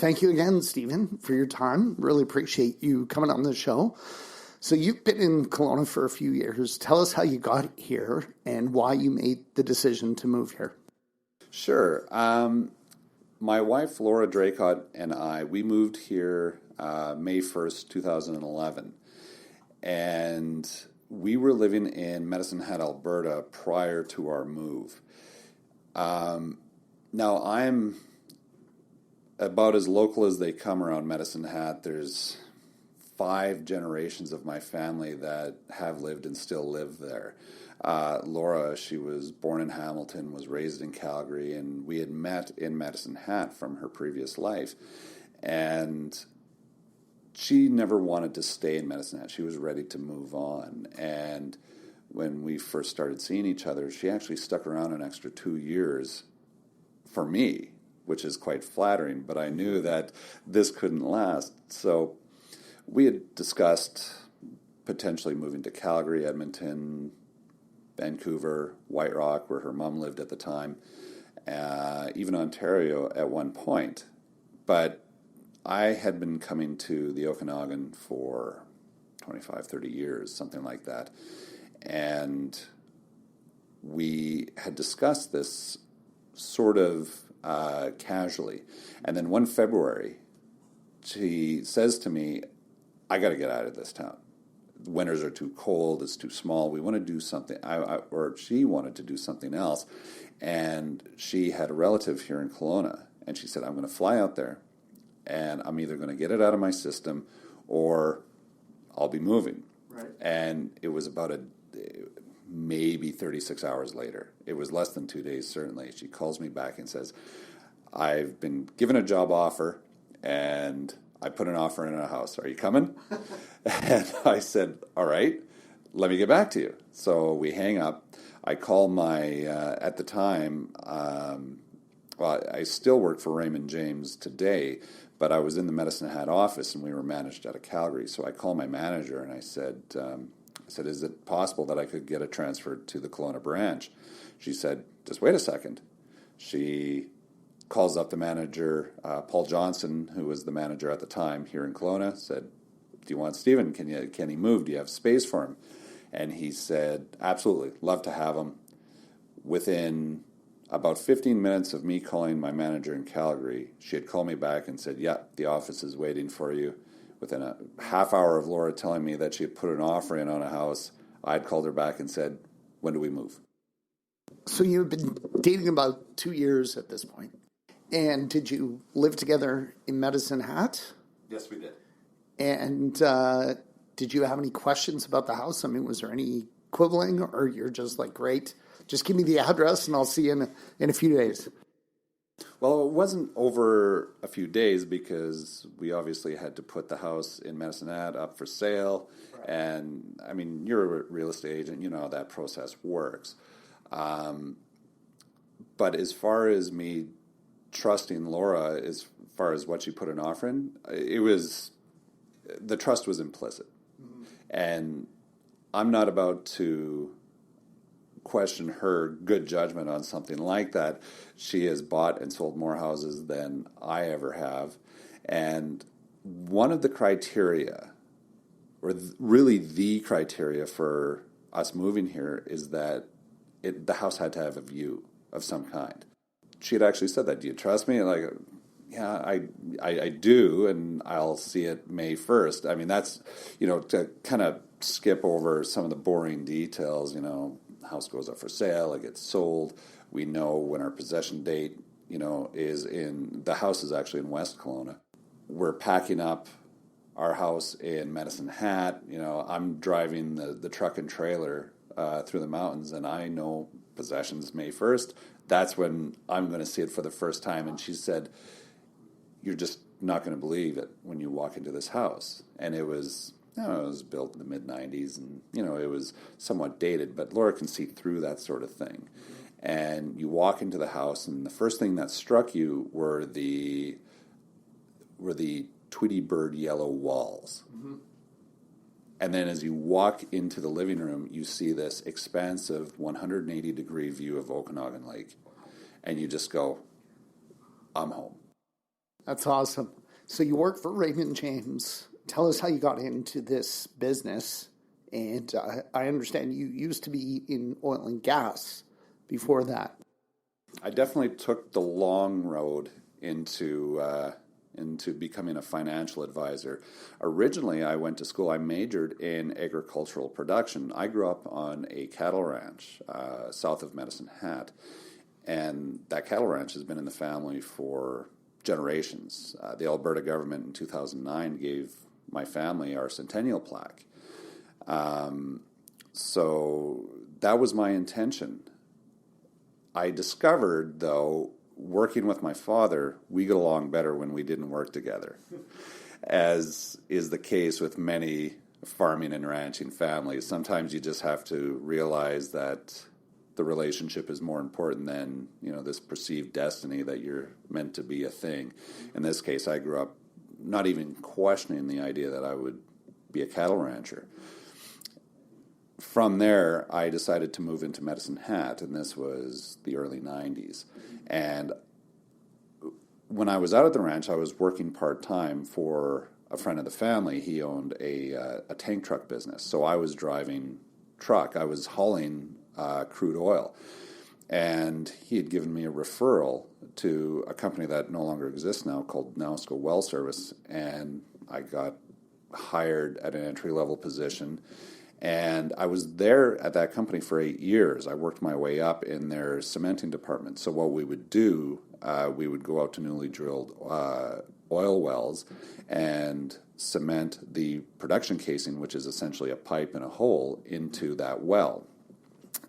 thank you again, Stephen, for your time. Really appreciate you coming on the show. So you've been in Kelowna for a few years. Tell us how you got here and why you made the decision to move here. Sure. My wife, Laura Draycott, and we moved here May 1st, 2011. And we were living in Medicine Hat, Alberta prior to our move. Now, I'm about as local as they come around Medicine Hat. There's 5 generations of my family that have lived and still live there. Laura, she was born in Hamilton, was raised in Calgary, and we had met in Medicine Hat from her previous life. And she never wanted to stay in Medicine Hat. She was ready to move on. And when we first started seeing each other, she actually stuck around an extra 2 years for me, which is quite flattering, but I knew that this couldn't last. So we had discussed potentially moving to Calgary, Edmonton, Vancouver, White Rock, where her mom lived at the time, even Ontario at one point. But I had been coming to the Okanagan for 25, 30 years, something like that. And we had discussed this sort of casually. And then one February, she says to me, I got to get out of this town. The winters are too cold, it's too small. We want to do something, or she wanted to do something else. And she had a relative here in Kelowna. And she said, I'm going to fly out there, and I'm either going to get it out of my system or I'll be moving. Right. And it was about maybe 36 hours later. It was less than 2 days, certainly. She calls me back and says, I've been given a job offer, and I put an offer in a house. Are you coming? And I said, all right, let me get back to you. So we hang up. I call my, at the time, well, I still work for Raymond James today, but I was in the Medicine Hat office, and we were managed out of Calgary. So I called my manager, and I said, is it possible that I could get a transfer to the Kelowna branch? She said, just wait a second. She calls up the manager, Paul Johnson, who was the manager at the time here in Kelowna, said, do you want Stephen? Can he move? Do you have space for him? And he said, absolutely, love to have him. Within about 15 minutes of me calling my manager in Calgary, she had called me back and said, yeah, the office is waiting for you. Within a half hour of Laura telling me that she had put an offer in on a house, I'd called her back and said, when do we move? So you've been dating about 2 years at this point. And did you live together in Medicine Hat? Yes, we did. And did you have any questions about the house? I mean, was there any quibbling, or you're just like, great, just give me the address and I'll see you in a few days? Well, it wasn't over a few days because we obviously had to put the house in Medicine Hat up for sale. Right. And, I mean, you're a real estate agent. You know how that process works. But as far as me trusting Laura, as far as what she put an offer in, the trust was implicit. Mm-hmm. And I'm not about to question her good judgment on something like that. She has bought and sold more houses than I ever have. And one of the criteria, or really the criteria for us moving here, is that the house had to have a view of some kind. She had actually said that, do you trust me? Like, yeah, I do, and I'll see it May 1st. I mean, that's, to kind of skip over some of the boring details, house goes up for sale, it gets sold. We know when our possession date, is the house is actually in West Kelowna. We're packing up our house in Medicine Hat. I'm driving the truck and trailer through the mountains, and I know possession's May 1st. That's when I'm going to see it for the first time. And she said, you're just not going to believe it when you walk into this house. And it was, it was built in the mid-90s, and, it was somewhat dated, but Laura can see through that sort of thing. And you walk into the house, and the first thing that struck you were the Tweety Bird yellow walls. Mm-hmm. And then as you walk into the living room, you see this expansive 180-degree view of Okanagan Lake. And you just go, I'm home. That's awesome. So you work for Raymond James. Tell us how you got into this business. And I understand you used to be in oil and gas before that. I definitely took the long road into becoming a financial advisor. Originally, I went to school. I majored in agricultural production. I grew up on a cattle ranch south of Medicine Hat, and that cattle ranch has been in the family for generations. The Alberta government in 2009 gave my family our centennial plaque. So that was my intention. I discovered, though, working with my father, we get along better when we didn't work together, as is the case with many farming and ranching families. Sometimes you just have to realize that the relationship is more important than, this perceived destiny that you're meant to be a thing. In this case, I grew up not even questioning the idea that I would be a cattle rancher. From there, I decided to move into Medicine Hat, and this was the early 90s. And when I was out at the ranch, I was working part-time for a friend of the family. He owned a tank truck business. So I was driving truck. I was hauling crude oil. And he had given me a referral to a company that no longer exists now called Nausco Well Service. And I got hired at an entry-level position. And I was there at that company for 8 years. I worked my way up in their cementing department. So what we would do, we would go out to newly drilled oil wells and cement the production casing, which is essentially a pipe and a hole, into that well.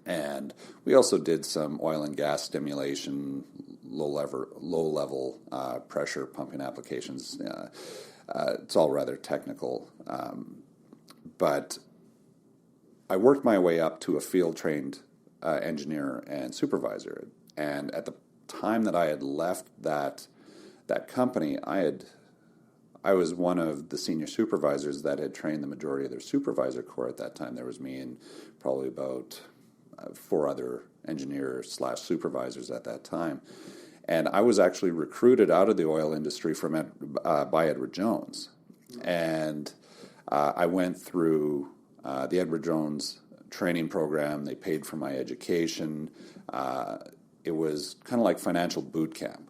And we also did some oil and gas stimulation, low-level pressure pumping applications. It's all rather technical. But I worked my way up to a field-trained engineer and supervisor, and at the time that I had left that company, I was one of the senior supervisors that had trained the majority of their supervisor corps at that time. There was me and probably about 4 other engineers/supervisors at that time, and I was actually recruited out of the oil industry by Edward Jones, and I went through the Edward Jones training program. They paid for my education. It was kind of like financial boot camp.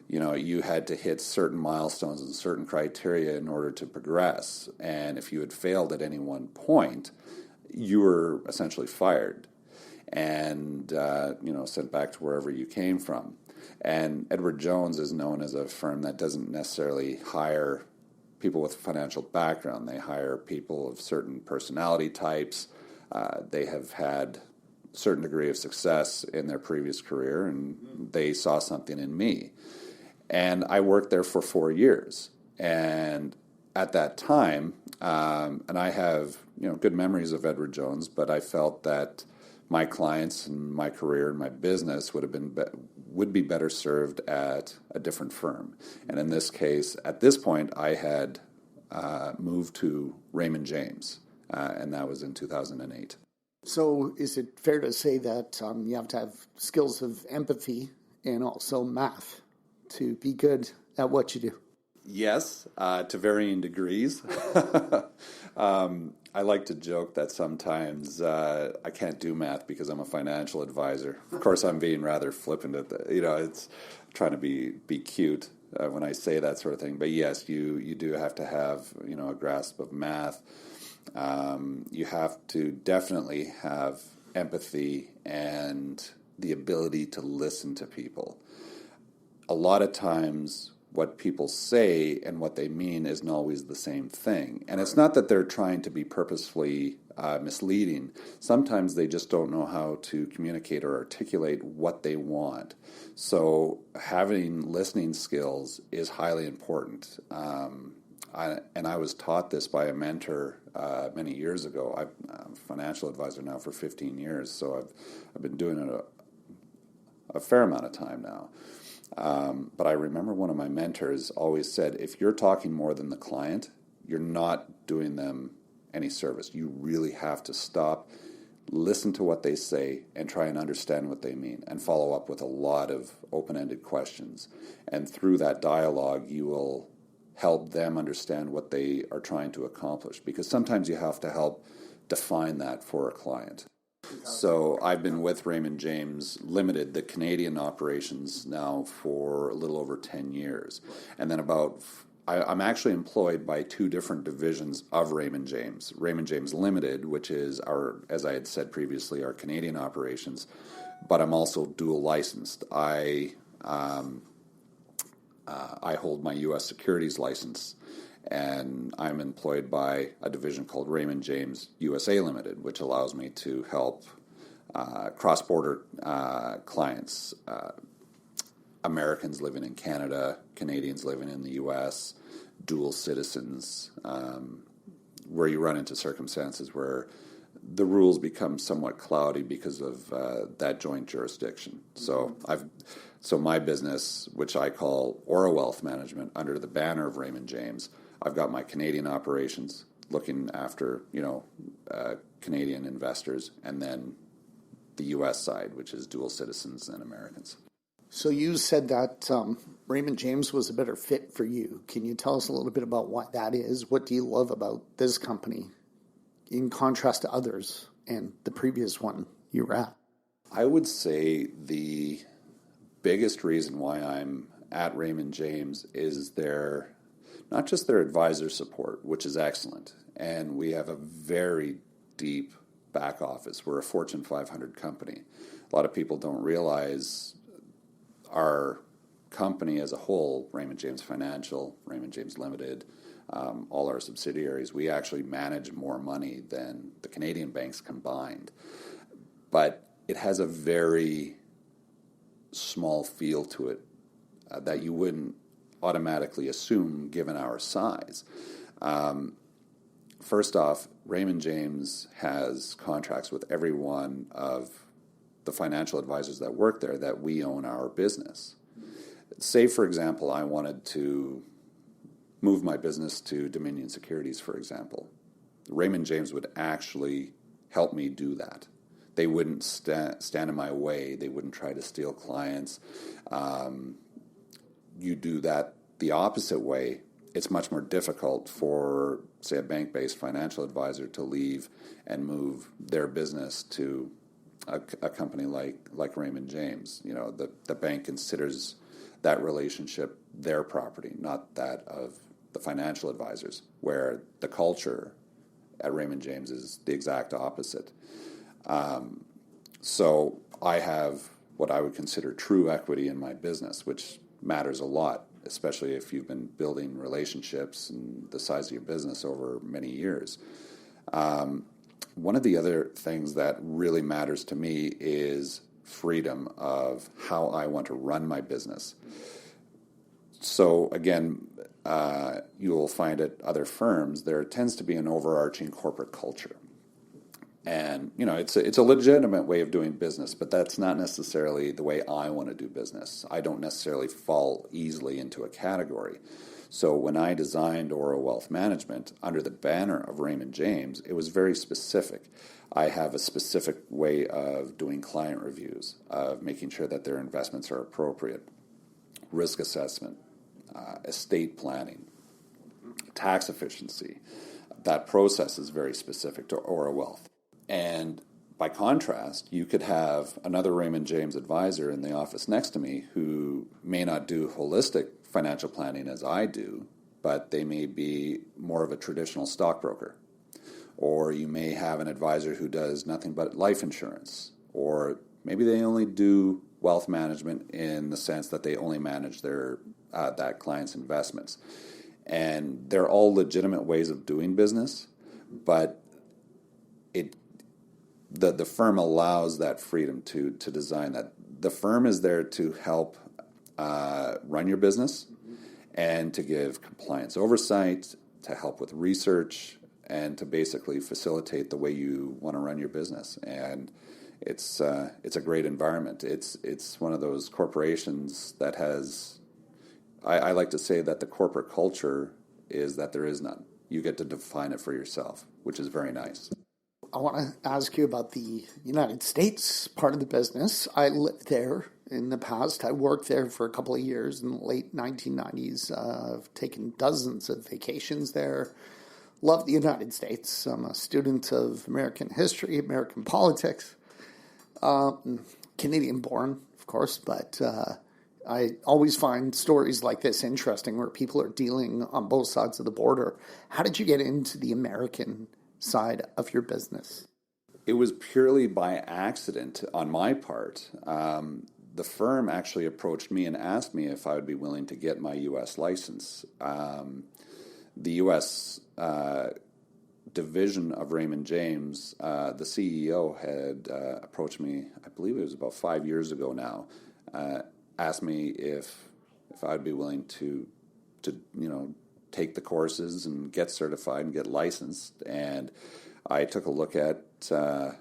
You had to hit certain milestones and certain criteria in order to progress. And if you had failed at any one point, you were essentially fired and sent back to wherever you came from. And Edward Jones is known as a firm that doesn't necessarily hire people with a financial background. They hire people of certain personality types. They have had a certain degree of success in their previous career, and they saw something in me. And I worked there for 4 years. And at that time, and I have good memories of Edward Jones, but I felt that my clients and my career and my business would be better served at a different firm. And in this case, at this point, I had moved to Raymond James, and that was in 2008. So is it fair to say that you have to have skills of empathy and also math to be good at what you do? Yes, to varying degrees. I like to joke that sometimes I can't do math because I'm a financial advisor. Of course, I'm being rather flippant at it's trying to be cute when I say that sort of thing. But yes, you do have to have a grasp of math. You have to definitely have empathy and the ability to listen to people. A lot of times, what people say and what they mean isn't always the same thing. And it's not that they're trying to be purposefully misleading. Sometimes they just don't know how to communicate or articulate what they want. So having listening skills is highly important. I was taught this by a mentor many years ago. I'm a financial advisor now for 15 years, so I've been doing it a fair amount of time now. But I remember one of my mentors always said, if you're talking more than the client, you're not doing them any service. You really have to stop, listen to what they say and try and understand what they mean, and follow up with a lot of open-ended questions. And through that dialogue, you will help them understand what they are trying to accomplish, because sometimes you have to help define that for a client. So I've been with Raymond James Limited, the Canadian operations, now for a little over 10 years. And then I'm actually employed by two different divisions of Raymond James. Raymond James Limited, which is our, as I had said previously, our Canadian operations, but I'm also dual licensed. I hold my U.S. securities license, and I'm employed by a division called Raymond James USA Limited, which allows me to help cross-border clients, Americans living in Canada, Canadians living in the U.S., dual citizens, where you run into circumstances where the rules become somewhat cloudy because of that joint jurisdiction. So my business, which I call Aura Wealth Management, under the banner of Raymond James, I've got my Canadian operations looking after, Canadian investors, and then the U.S. side, which is dual citizens and Americans. So you said that Raymond James was a better fit for you. Can you tell us a little bit about what that is? What do you love about this company in contrast to others and the previous one you were at? I would say the biggest reason why I'm at Raymond James is not just their advisor support, which is excellent, and we have a very deep back office. We're a Fortune 500 company. A lot of people don't realize our company as a whole, Raymond James Financial, Raymond James Limited, all our subsidiaries, we actually manage more money than the Canadian banks combined. But it has a very small feel to it that you wouldn't automatically assume given our size. First off, Raymond James has contracts with every one of the financial advisors that work there that we own our business. Say, for example, I wanted to move my business to Dominion Securities, for example. Raymond James would actually help me do that. They wouldn't stand in my way. They wouldn't try to steal clients. You do that the opposite way, it's much more difficult for, say, a bank-based financial advisor to leave and move their business to a company like Raymond James. The bank considers that relationship their property, not that of the financial advisors, where the culture at Raymond James is the exact opposite. So I have what I would consider true equity in my business, which matters a lot, especially if you've been building relationships and the size of your business over many years. One of the other things that really matters to me is freedom of how I want to run my business. So again, you will find at other firms, there tends to be an overarching corporate culture. And, it's a legitimate way of doing business, but that's not necessarily the way I want to do business. I don't necessarily fall easily into a category. So when I designed Aura Wealth Management under the banner of Raymond James, it was very specific. I have a specific way of doing client reviews, of making sure that their investments are appropriate, risk assessment, estate planning, tax efficiency. That process is very specific to Aura Wealth. And by contrast, you could have another Raymond James advisor in the office next to me who may not do holistic financial planning as I do, but they may be more of a traditional stockbroker. Or you may have an advisor who does nothing but life insurance. Or maybe they only do wealth management in the sense that they only manage their that client's investments. And they're all legitimate ways of doing business, but the firm allows that freedom to design that. The firm is there to help run your business and to give compliance oversight, to help with research, and to basically facilitate the way you want to run your business. And it's a great environment. It's one of those corporations that has, I like to say that the corporate culture is that there is none. You get to define it for yourself, which is very nice. I want to ask you about the United States part of the business. I lived there in the past. I worked there for a couple of years in the late 1990s. I've taken dozens of vacations there. Love the United States. I'm a student of American history, American politics. Canadian born, of course, but I always find stories like this interesting where people are dealing on both sides of the border. How did you get into the American side of your business? It was purely by accident on my part. The firm actually approached me and asked me if I would be willing to get my U.S. license. The U.S. Division of Raymond James, the CEO had approached me, I believe it was about 5 years ago now, asked me if I'd be willing to take the courses and get certified and get licensed. And I took a look at the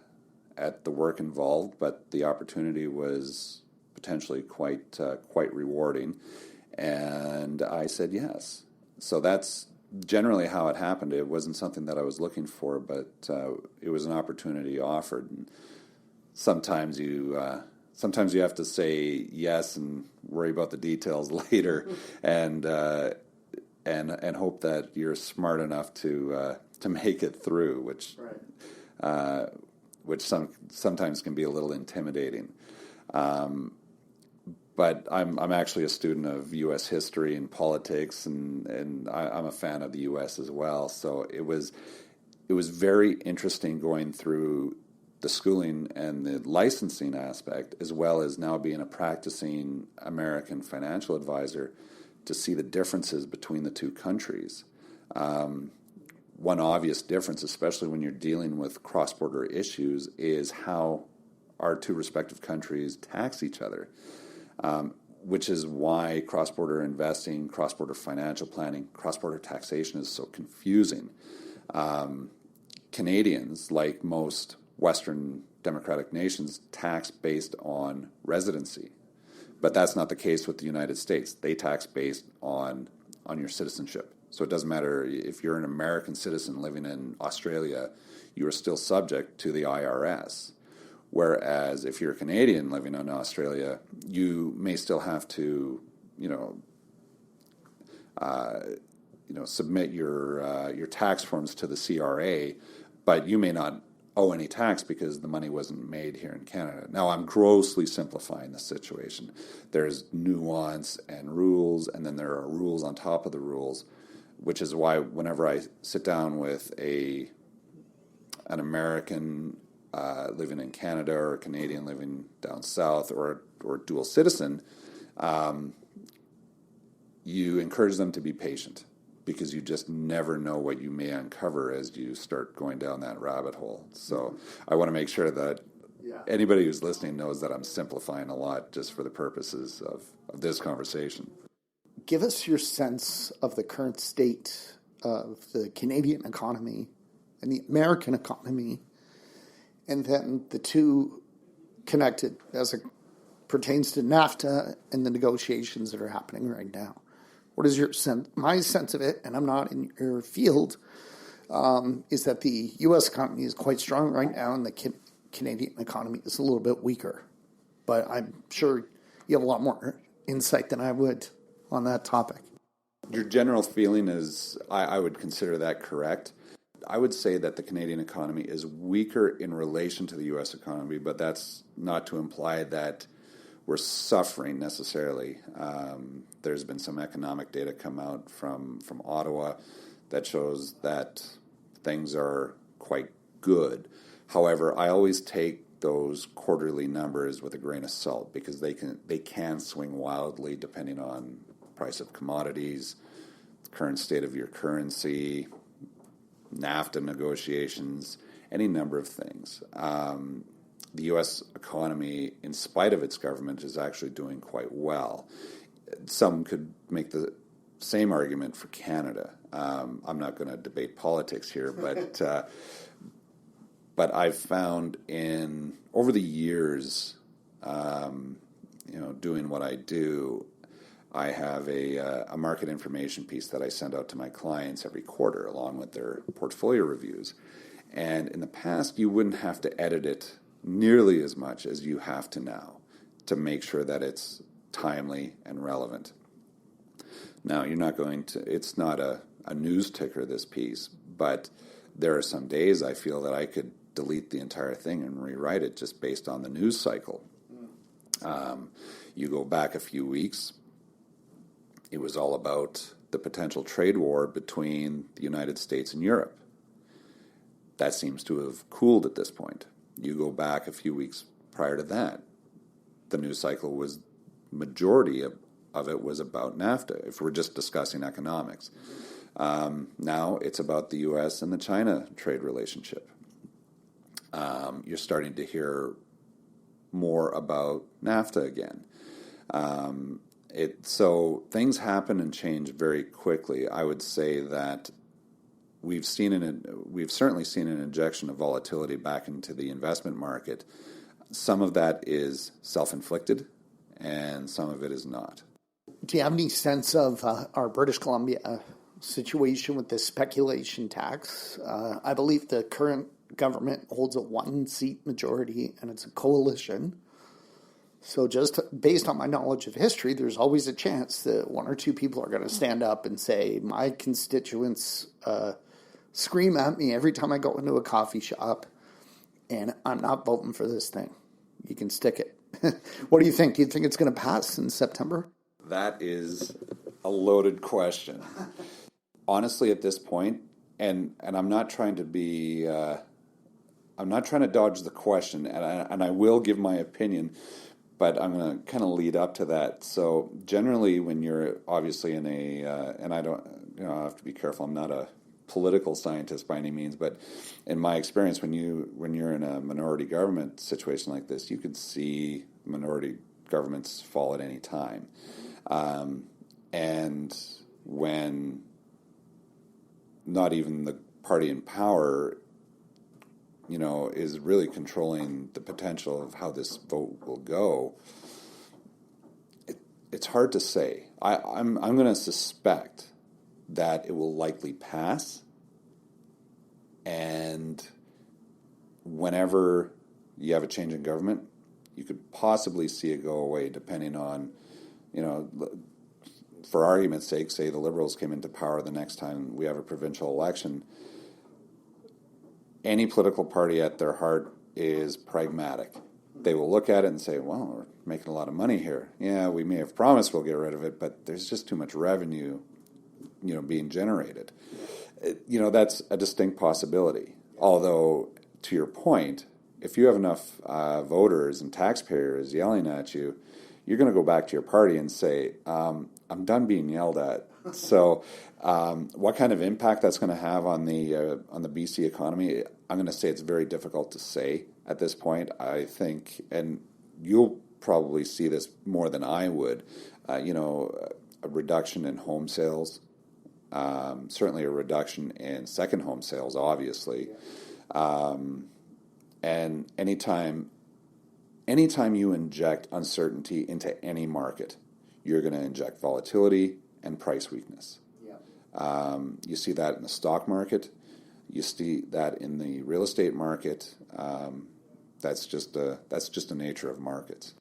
work involved, but the opportunity was potentially quite rewarding, and I said yes. So that's generally how it happened. It wasn't something that I was looking for, but it was an opportunity offered. And sometimes you have to say yes and worry about the details later, and hope that you're smart enough to make it through, which sometimes can be a little intimidating. But I'm actually a student of U.S. history and politics, and I'm a fan of the U.S. as well. So it was very interesting going through the schooling and the licensing aspect, as well as now being a practicing American financial advisor, to see the differences between the two countries. One obvious difference, especially when you're dealing with cross-border issues, is how our two respective countries tax each other. Which is why cross-border investing, cross-border financial planning, cross-border taxation is so confusing. Canadians, like most Western democratic nations, tax based on residency. But that's not the case with the United States. They tax based on your citizenship. So it doesn't matter if you're an American citizen living in Australia, you are still subject to the IRS. Whereas if you're a Canadian living in Australia, you may still have to, submit your tax forms to the CRA, but you may not owe any tax because the money wasn't made here in Canada. Now, I'm grossly simplifying the situation. There's nuance and rules, and then there are rules on top of the rules, which is why whenever I sit down with an American living in Canada or a Canadian living down south or dual citizen, you encourage them to be patient, because you just never know what you may uncover as you start going down that rabbit hole. So I want to make sure that anybody who's listening knows that I'm simplifying a lot just for the purposes of this conversation. Give us your sense of the current state of the Canadian economy and the American economy, and then the two connected as it pertains to NAFTA and the negotiations that are happening right now. What is your sense? My sense of it, and I'm not in your field, is that the U.S. economy is quite strong right now, and the Canadian economy is a little bit weaker. But I'm sure you have a lot more insight than I would on that topic. Your general feeling is, I would consider that correct. I would say that the Canadian economy is weaker in relation to the U.S. economy, but that's not to imply that we're suffering necessarily. There's been some economic data come out from Ottawa that shows that things are quite good. However, I always take those quarterly numbers with a grain of salt, because they can swing wildly depending on price of commodities, the current state of your currency, NAFTA negotiations, any number of things. The U.S. economy, in spite of its government, is actually doing quite well. Some could make the same argument for Canada. I'm not going to debate politics here, but I've found over the years, doing what I do, I have a market information piece that I send out to my clients every quarter, along with their portfolio reviews. And in the past, you wouldn't have to edit it nearly as much as you have to now to make sure that it's timely and relevant. Now, it's not a news ticker, this piece, but there are some days I feel that I could delete the entire thing and rewrite it just based on the news cycle. You go back a few weeks, it was all about the potential trade war between the United States and Europe. That seems to have cooled at this point. You go back a few weeks prior to that, the news cycle was, majority of it was about NAFTA, if we're just discussing economics. Now it's about the U.S. and the China trade relationship. You're starting to hear more about NAFTA again. So things happen and change very quickly. I would say that we've certainly seen an injection of volatility back into the investment market. Some of that is self-inflicted, and some of it is not. Do you have any sense of our British Columbia situation with this speculation tax? I believe the current government holds a 1-seat majority, and it's a coalition. So just based on my knowledge of history, there's always a chance that one or two people are going to stand up and say, my constituents scream at me every time I go into a coffee shop, and I'm not voting for this thing. You can stick it. What do you think? Do you think it's going to pass in September? That is a loaded question. Honestly, at this point, and I'm not trying to be, I'm not trying to dodge the question, and I will give my opinion, but I'm going to kind of lead up to that. So generally, when you're obviously in and I don't, I have to be careful. I'm not a political scientist by any means, but in my experience, when you're in a minority government situation like this, you could see minority governments fall at any time, and when not even the party in power, is really controlling the potential of how this vote will go, it's hard to say. I'm going to suspect that it will likely pass, and whenever you have a change in government, you could possibly see it go away, depending on, for argument's sake, say the Liberals came into power the next time we have a provincial election. Any political party at their heart is pragmatic. They will look at it and say, well, we're making a lot of money here. Yeah, we may have promised we'll get rid of it, but there's just too much revenue being generated. That's a distinct possibility. Although, to your point, if you have enough voters and taxpayers yelling at you, you're going to go back to your party and say, I'm done being yelled at. So what kind of impact that's going to have on the BC economy, I'm going to say it's very difficult to say at this point. I think, and you'll probably see this more than I would, a reduction in home sales, certainly a reduction in second home sales, obviously. And anytime you inject uncertainty into any market, you're going to inject volatility and price weakness. Yeah. You see that in the stock market. You see that in the real estate market. That's just the nature of markets.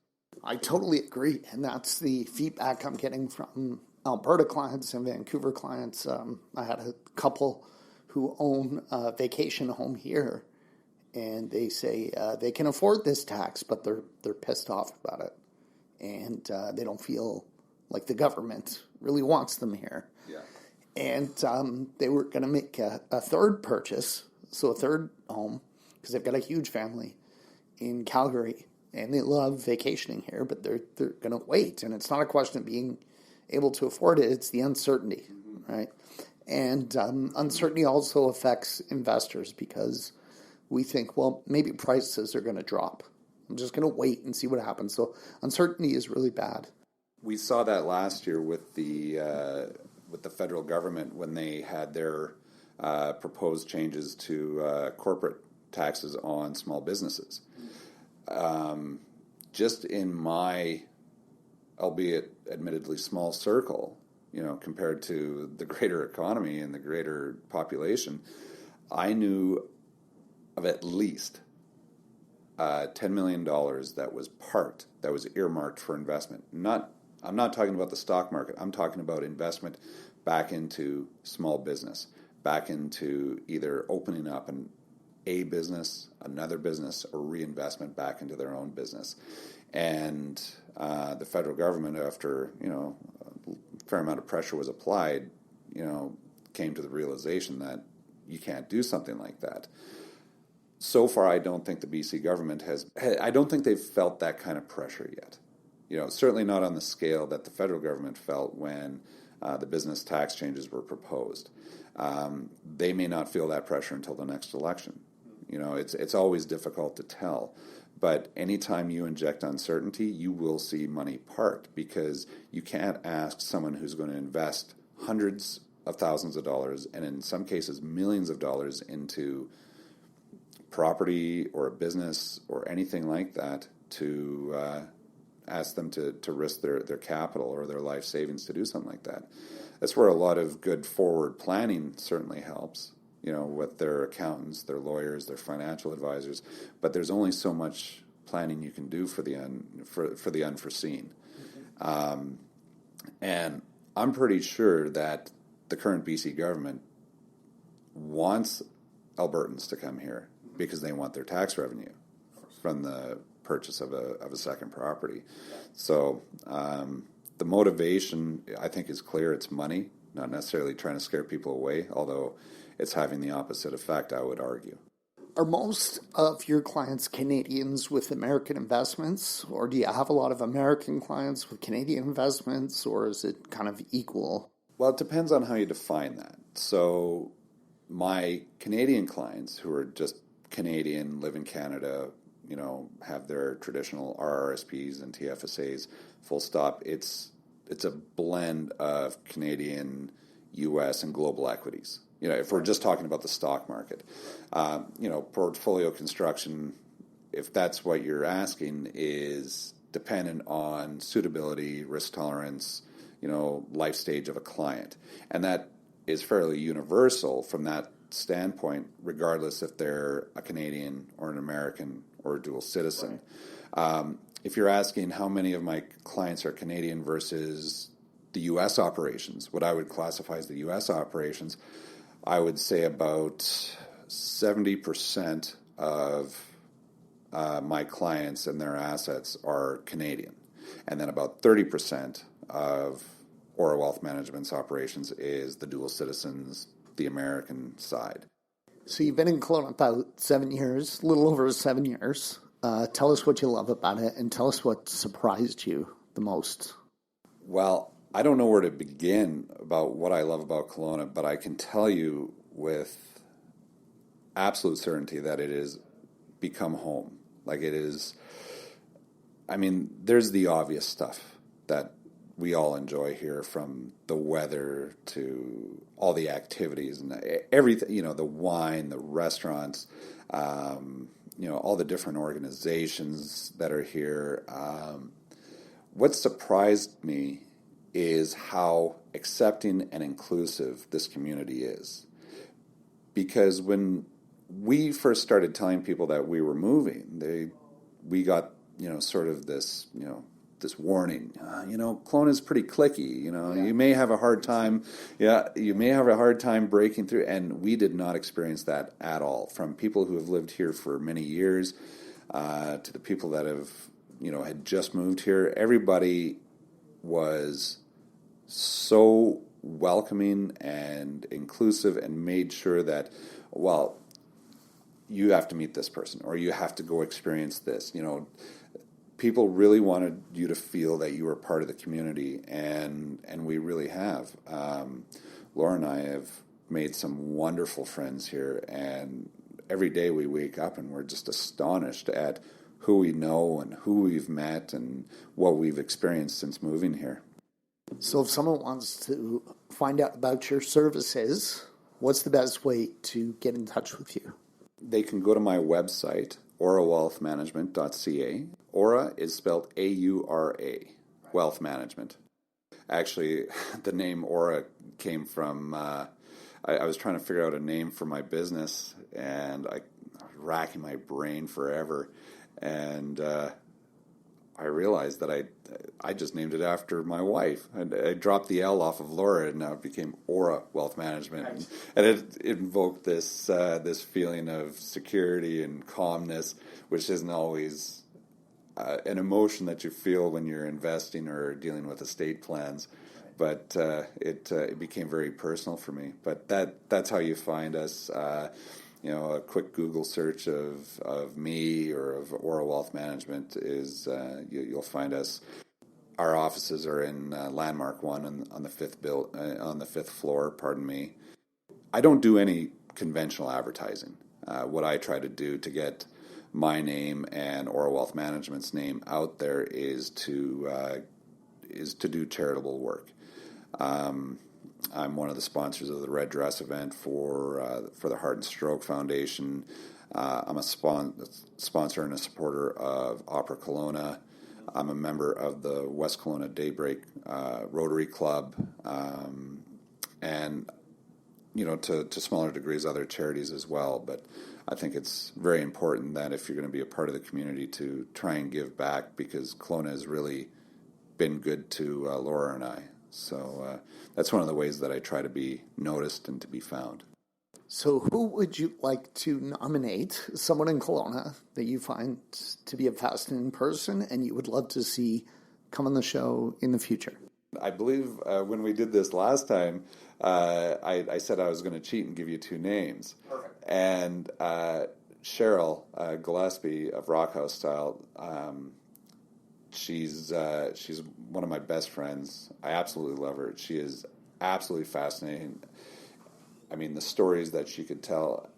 I totally agree, and that's the feedback I'm getting from Alberta clients and Vancouver clients. I had a couple who own a vacation home here, and they say they can afford this tax, but they're pissed off about it, and they don't feel like the government really wants them here. Yeah. And they were going to make a third purchase, so a third home, because they've got a huge family in Calgary, and they love vacationing here, but they're going to wait. And it's not a question of being able to afford it, it's the uncertainty, right? And uncertainty also affects investors because we think, well, maybe prices are going to drop. I'm just going to wait and see what happens. So uncertainty is really bad. We saw that last year with the federal government when they had their proposed changes to corporate taxes on small businesses. Just in my, albeit admittedly small circle, compared to the greater economy and the greater population, I knew of at least $10 million that was parked, that was earmarked for investment. I'm not talking about the stock market. I'm talking about investment back into small business, back into either opening up a business, another business, or reinvestment back into their own business. And the federal government, after a fair amount of pressure was applied, came to the realization that you can't do something like that. So far, I don't think the BC government I don't think they've felt that kind of pressure yet. Certainly not on the scale that the federal government felt when the business tax changes were proposed. They may not feel that pressure until the next election. It's always difficult to tell. But anytime you inject uncertainty, you will see money parked, because you can't ask someone who's going to invest hundreds of thousands of dollars, and in some cases millions of dollars, into property or a business or anything like that, to ask them to risk their capital or their life savings to do something like that. That's where a lot of good forward planning certainly helps, with their accountants, their lawyers, their financial advisors. But there's only so much planning you can do for the unforeseen. And I'm pretty sure that the current BC government wants Albertans to come here because they want their tax revenue from the purchase of a second property. So the motivation, I think, is clear. It's money, not necessarily trying to scare people away, although it's having the opposite effect, I would argue. Are most of your clients Canadians with American investments, or do you have a lot of American clients with Canadian investments, or is it kind of equal? Well, it depends on how you define that. So my Canadian clients, who are just Canadian, live in Canada, have their traditional RRSPs and TFSAs, full stop. It's a blend of Canadian, U.S., and global equities. If we're just talking about the stock market, portfolio construction, if that's what you're asking, is dependent on suitability, risk tolerance, life stage of a client. And that is fairly universal from that standpoint, regardless if they're a Canadian or an American or a dual citizen. If you're asking how many of my clients are Canadian versus the U.S. operations, what I would classify as the U.S. operations, I would say about 70% of my clients and their assets are Canadian. And then about 30% of Aura Wealth Management's operations is the dual citizens, the American side. So you've been in Kelowna about 7 years, a little over 7 years. Tell us what you love about it, and tell us what surprised you the most. Well, I don't know where to begin about what I love about Kelowna, but I can tell you with absolute certainty that it has become home. Like it is, there's the obvious stuff that we all enjoy here, from the weather to all the activities and everything, the wine, the restaurants, all the different organizations that are here. What surprised me is how accepting and inclusive this community is. Because when we first started telling people that we were moving, we got, sort of this, this warning, Kelowna is pretty cliquey, you may have a hard time, you may have a hard time breaking through, and we did not experience that at all. From people who have lived here for many years, to the people that have, had just moved here, everybody was so welcoming and inclusive and made sure that, well, you have to meet this person or you have to go experience this. People really wanted you to feel that you were part of the community, and we really have. Laura and I have made some wonderful friends here, and every day we wake up and we're just astonished at who we know and who we've met and what we've experienced since moving here. So if someone wants to find out about your services, what's the best way to get in touch with you? They can go to my website, aurawealthmanagement.ca. Aura is spelled A-U-R-A, Wealth Management. Actually, the name Aura came from, I was trying to figure out a name for my business, and racking my brain forever, and I realized that I just named it after my wife. I dropped the L off of Laura, and now it became Aura Wealth Management, Right. and it invoked this this feeling of security and calmness, which isn't always an emotion that you feel when you're investing or dealing with estate plans. But it became very personal for me. But that's how you find us. A quick Google search of me or of Aura Wealth Management is you'll find us. Our offices are in Landmark One on the fifth floor. Pardon me. I don't do any conventional advertising. What I try to do to get my name and Aura Wealth Management's name out there is to do charitable work. I'm one of the sponsors of the Red Dress event for the Heart and Stroke Foundation. I'm a sponsor and a supporter of Opera Kelowna. I'm a member of the West Kelowna Daybreak Rotary Club, and to smaller degrees other charities as well. But I think it's very important that if you're going to be a part of the community to try and give back, because Kelowna has really been good to Laura and I. So that's one of the ways that I try to be noticed and to be found. So who would you like to nominate, someone in Kelowna that you find to be a fascinating person and you would love to see come on the show in the future? I believe when we did this last time, I said I was going to cheat and give you two names. Perfect. And Cheryl Gillespie of Rockhouse Style, she's one of my best friends. I absolutely love her. She is absolutely fascinating. I mean, the stories that she could tell,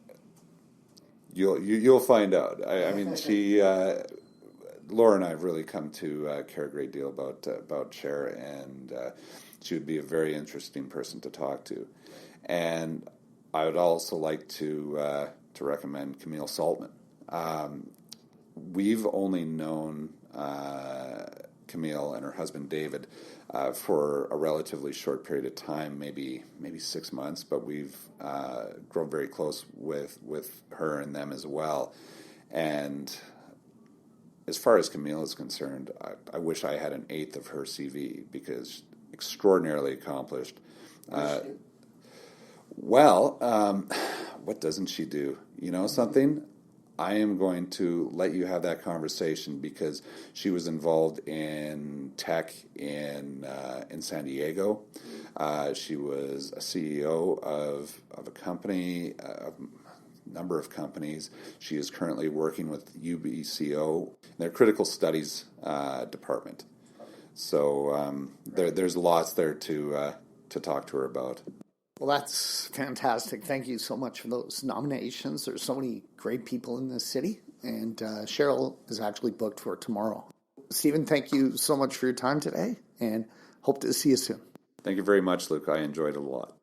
you'll find out. I mean, Laura and I have really come to care a great deal about Cher, and she would be a very interesting person to talk to. And I would also like to recommend Camille Saltman. We've only known Camille and her husband David for a relatively short period of time, maybe 6 months, but we've grown very close with her and them as well. And as far as Camille is concerned, I wish I had an eighth of her CV, because extraordinarily accomplished. What doesn't she do? You know something? I am going to let you have that conversation, because she was involved in tech in San Diego. She was a CEO of a company, a number of companies. She is currently working with UBCO, their critical studies department. So there's lots there to talk to her about. Well, that's fantastic. Thank you so much for those nominations. There's so many great people in this city, and Cheryl is actually booked for tomorrow. Stephen, thank you so much for your time today, and hope to see you soon. Thank you very much, Luke. I enjoyed it a lot.